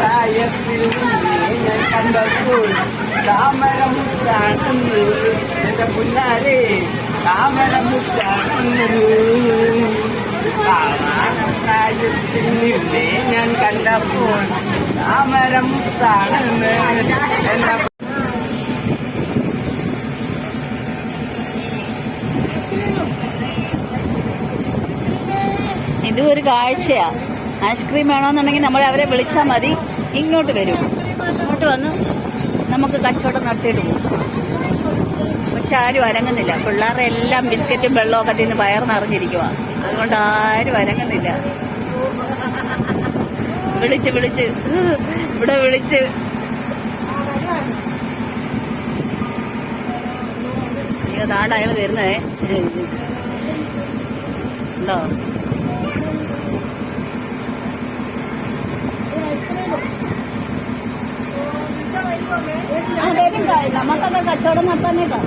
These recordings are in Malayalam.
പ്രായത്തിൽ ഞാൻ കണ്ടപ്പോൾ താമരമുറ്റാണെന്ന് എന്റെ പുന്നാരെ താമരമുറ്റാണെന്ന് പ്രായത്തിൽ നിന്നെ ഞാൻ കണ്ടപ്പോൾ താമരമുറ്റാണെന്ന് എന്റെ ഇതും ഒരു കാഴ്ചയാ. ഐസ്ക്രീം വേണമെന്നുണ്ടെങ്കിൽ നമ്മൾ അവരെ വിളിച്ചാൽ മതി, ഇങ്ങോട്ട് വരും. ഇങ്ങോട്ട് വന്ന് നമുക്ക് കച്ചവടം നടത്തിയിട്ട് പോകും. പക്ഷെ ആരും അനങ്ങുന്നില്ല. പിള്ളേരുടെ എല്ലാം ബിസ്ക്കറ്റും വെള്ളമൊക്കെ തിന്ന് വയർ നിറഞ്ഞിരിക്കുക. അതുകൊണ്ട് ആരും അനങ്ങുന്നില്ല. വിളിച്ച് ഇവിടെ വിളിച്ച് അതാണ് അയാൾ വരുന്നേ. ഉണ്ടോ? നമുക്കൊക്കെ കച്ചവടം നടത്താനേട്ടോ.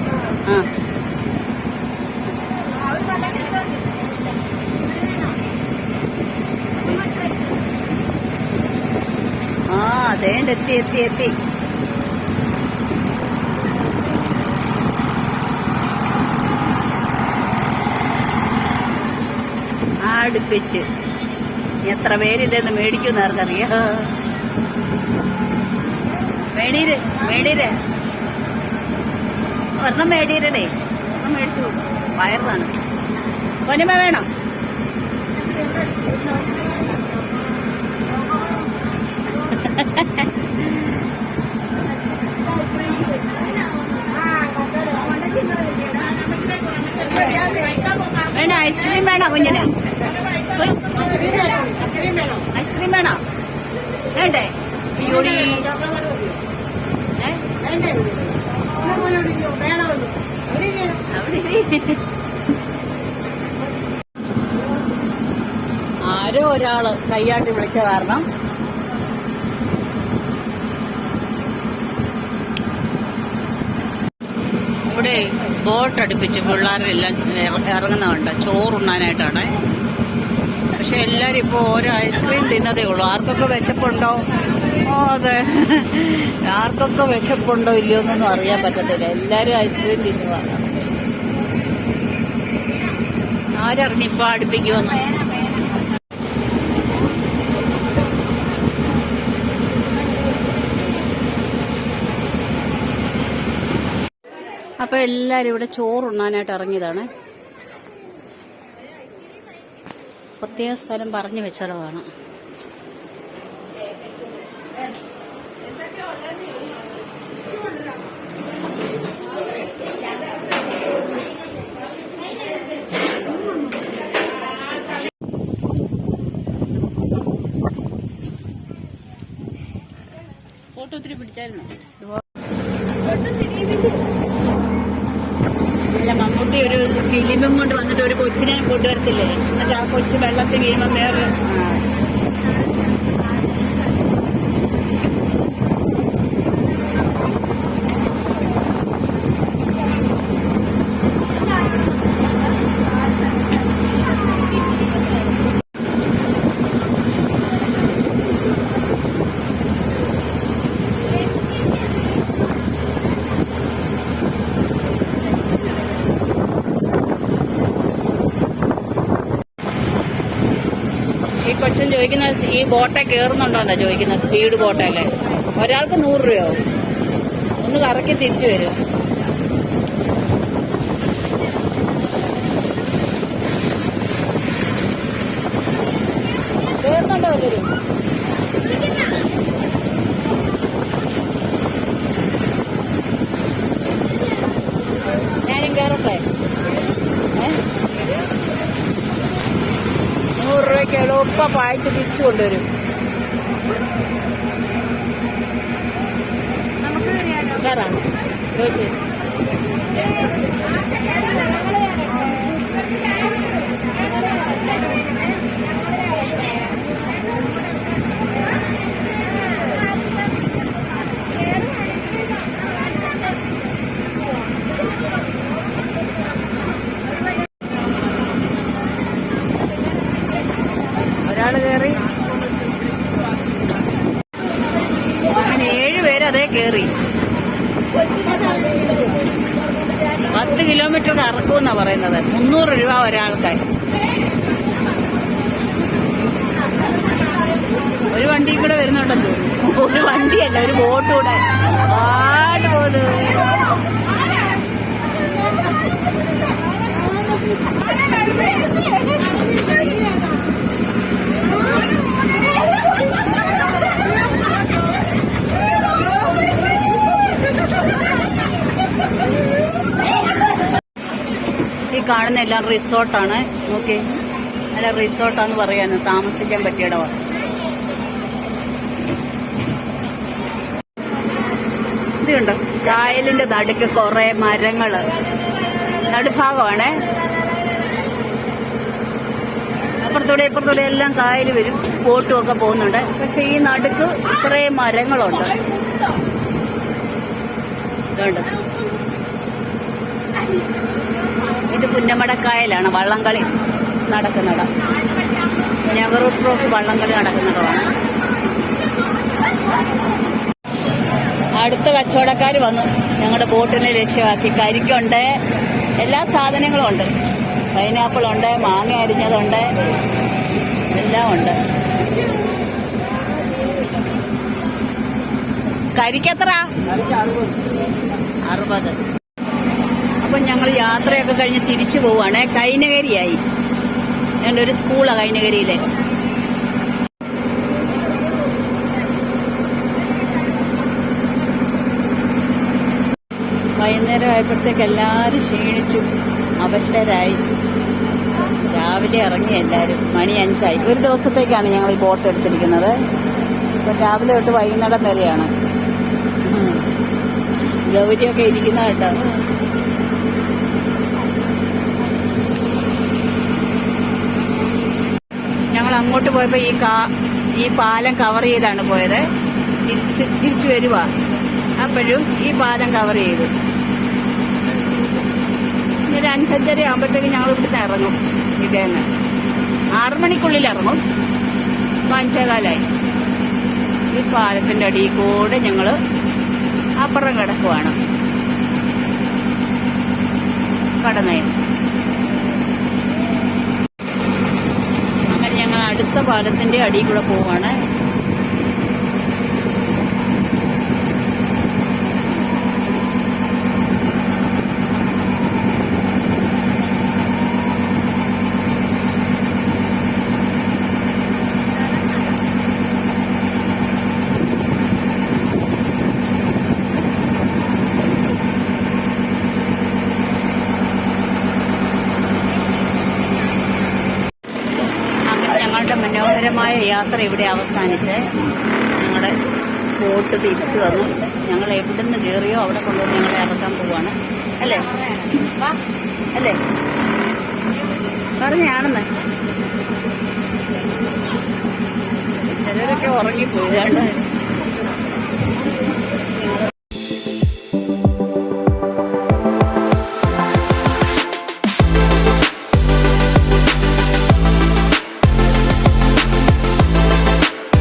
അതേണ്ട എത്തി. അടുപ്പിച്ച് എത്ര പേര് ഇതെന്ന് മേടിക്കുമെന്ന് ആർക്കറിയാം. മേടീര് ഒരെണ്ണം മേടീരടേ. ഒരെണ്ണം മേടിച്ചു. വയറാണ്. പൊന്നമ്മ വേണം? വേണ്ട ഐസ്ക്രീം വേണോ കുഞ്ഞിന്? ഐസ്ക്രീം വേണോ? വേണ്ടേ? യൂടി ആരോ ഒരാള് കയ്യാട്ടി വിളിച്ച കാരണം ഇവിടെ ബോട്ട് അടുപ്പിച്ച് പിള്ളേരെല്ലാം ഇറങ്ങുന്നതുണ്ട് ചോറുണ്ണാനായിട്ടാണ്. പക്ഷെ എല്ലാരും ഇപ്പൊ ഓരോ ഐസ്ക്രീം തിന്നതേ ഉള്ളൂ. ആർക്കൊക്കെ വിശപ്പുണ്ടോ? അതെ, ആർക്കൊക്കെ വിശപ്പുണ്ടോ ഇല്ലയോ എന്നൊന്നും അറിയാൻ പറ്റത്തില്ല. എല്ലാരും ഐസ്ക്രീം തിന്നുക. ആരറിഞ്ഞിപ്പോ അടുപ്പിക്കുമെന്ന്. അപ്പൊ എല്ലാരും ഇവിടെ ചോറുണ്ണാനായിട്ട് ഇറങ്ങിയതാണ്. പ്രത്യേക സ്ഥലം പറഞ്ഞു വെച്ചടവാണ്. ഫോട്ടോ ഒത്തിരി പിടിച്ചായിരുന്നു. അല്ല, മമ്മൂട്ടി ഒരു ഫിലിമും കൊണ്ട് വന്നിട്ട് ഒരു കൊച്ചിനെ കൊണ്ടുവരത്തില്ലേ? എന്നിട്ട് ആ കൊച്ചു വെള്ളത്തിൽ വീഴുമ്പോൾ വേറെ കൊച്ചും ചോദിക്കുന്ന ഈ ബോട്ടെ കയറുന്നുണ്ടോന്നാ ചോദിക്കുന്നത്. സ്പീഡ് ബോട്ടല്ലേ? ഒരാൾക്ക് 100 രൂപയാവും. ഒന്ന് കറക്കി തിരിച്ചു വരും. കയറുന്നുണ്ടോ വരും? ഞാനും കയറട്ടെ? 100 രൂപയ്ക്ക് എളുപ്പം പായച്ച് തിരിച്ചു കൊണ്ടുവരും. കയറാം ചോദിച്ചു. ഒരാള് കയറി. എല്ലാരും അതേ കേറി. 10 കിലോമീറ്റർ കറക്കുമെന്നാ പറയുന്നത്. 300 രൂപ ഒരാൾക്ക്. ഒരു വണ്ടി കൂടെ വരുന്നുണ്ടെന്ന് തോന്നുന്നു. ഒരു വണ്ടിയല്ല, ഒരു ബോട്ട് കൂടെ പാട് പോകുന്നു. ഈ കാണുന്ന എല്ലാം റിസോർട്ടാണ്. നോക്കി, അല്ല റിസോർട്ടാന്ന് പറയാന്ന്, താമസിക്കാൻ പറ്റിയിടവാ. ഇതുണ്ട് കായലിന്റെ നടുക്ക് കുറെ മരങ്ങള്, നടുഭാഗമാണ്. അപ്പുറത്തൂടെ ഇപ്പുറത്തൂടെ എല്ലാം കായൽ വരും, ബോട്ടും ഒക്കെ പോകുന്നുണ്ട്. പക്ഷെ ഈ നടുക്ക് കുറെ മരങ്ങളുണ്ട്. ഇതുണ്ട്, ഇത് പുന്നമടക്കായലാണ്. വള്ളംകളി നടക്കുന്നിടം, നെഹ്റു ട്രോഫി വള്ളംകളി നടക്കുന്നിടമാണ്. അടുത്ത കച്ചവടക്കാർ വന്നു ഞങ്ങളുടെ ബോട്ടിനെ രക്ഷമാക്കി. കരിക്കുണ്ട്, എല്ലാ സാധനങ്ങളും ഉണ്ട്. പൈനാപ്പിൾ ഉണ്ട്, മാങ്ങ അരിഞ്ഞതുണ്ട്, എല്ലാം ഉണ്ട്. കരിക്കെത്ര? 60. അപ്പം ഞങ്ങൾ യാത്രയൊക്കെ കഴിഞ്ഞ് തിരിച്ചു പോവുകയാണ്. കൈനകരിയായി. എൻ്റെ ഒരു സ്കൂളാണ് കൈനകരിയിലെ. വൈകുന്നേരം ആയപ്പോഴത്തേക്ക് എല്ലാവരും ക്ഷീണിച്ചു, അവശരായി. രാവിലെ ഇറങ്ങി എല്ലാവരും. മണി 5 ഒരു ദിവസത്തേക്കാണ് ഞങ്ങൾ ഈ ബോട്ട് എടുത്തിരിക്കുന്നത്. അപ്പം രാവിലെ തൊട്ട് വൈകുന്നേരം വരെയാണ്. ഗൗരിയൊക്കെ ഇരിക്കുന്ന കേട്ടോ. ഞങ്ങൾ അങ്ങോട്ട് പോയപ്പോൾ ഈ പാലം കവർ ചെയ്താണ് പോയത്. തിരിച്ചു വരുവാ. അപ്പോഴും ഈ പാലം കവർ ചെയ്തു. ഒരു 5:30 ആകുമ്പോഴത്തേക്ക് ഞങ്ങൾ ഇവിടുന്ന് ഇറങ്ങും. ഇതേന്ന് 6 മണിക്കുള്ളിൽ ഇറങ്ങും. 5:15 ഈ പാലത്തിന്റെ അടിയിൽ കൂടെ ഞങ്ങൾ അപ്പുറം കിടക്കുവാണ്. കടന്നേ അങ്ങനെ ഞങ്ങൾ അടുത്ത പാലത്തിന്റെ അടിയിൽ കൂടെ പോവാണ്. മനോഹരമായ യാത്ര ഇവിടെ അവസാനിച്ച് ഞങ്ങളുടെ ബോട്ട് തിരിച്ചു വന്നു. ഞങ്ങൾ എവിടുന്ന് കയറിയോ അവിടെ കൊണ്ടുവന്ന് ഞങ്ങളെ ഇറക്കാൻ പോവാണ്. അല്ലേ അല്ലേ പറഞ്ഞാണെന്ന്. ചിലരൊക്കെ ഉറങ്ങിപ്പോയി.